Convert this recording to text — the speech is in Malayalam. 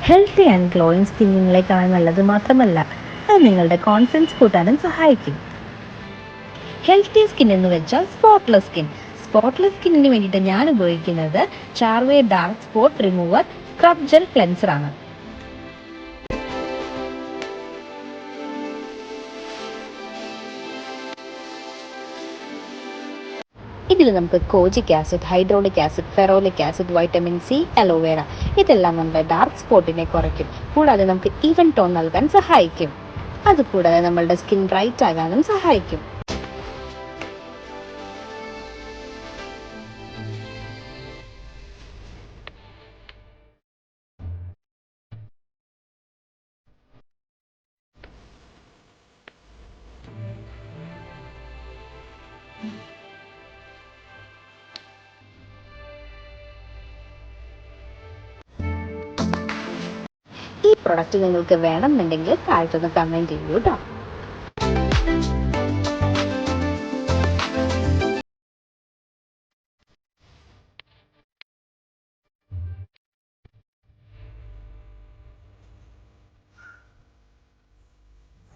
ഹെൽത്തി ആൻഡ് ഗ്ലോയിങ് സ്കിൻ നിങ്ങളെ കാണാൻ നല്ലത് മാത്രമല്ല, അത് നിങ്ങളുടെ കോൺഫിഡൻസ് കൂട്ടാനും സഹായിക്കും. ഹെൽത്തി സ്കിൻ എന്ന് വെച്ചാൽ സ്പോട്ട്ലെസ് സ്കിൻ. സ്പോട്ട്ലെസ് സ്കിന്നിന് വേണ്ടിയിട്ട് ഞാൻ ഉപയോഗിക്കുന്നത് ചാർവേ dark spot remover scrub gel cleanser ആണ്. ഇതിൽ നമുക്ക് kojic acid, hydraulic acid, ferulic acid, vitamin C, aloe ഇതെല്ലാം നമ്മുടെ ഡാർക്ക് സ്പോട്ടിനെ കുറയ്ക്കും. കൂടാതെ നമുക്ക് ഈവൻ ടോൺ നൽകാൻ സഹായിക്കും. അതുകൂടാതെ നമ്മളുടെ സ്കിൻ ബ്രൈറ്റ് ആകാനും സഹായിക്കും. ഈ പ്രൊഡക്റ്റ് നിങ്ങൾക്ക് വേണമെന്നുണ്ടെങ്കിൽ താഴത്തൊന്ന് കമൻറ്റ് ചെയ്യൂ കേട്ടോ.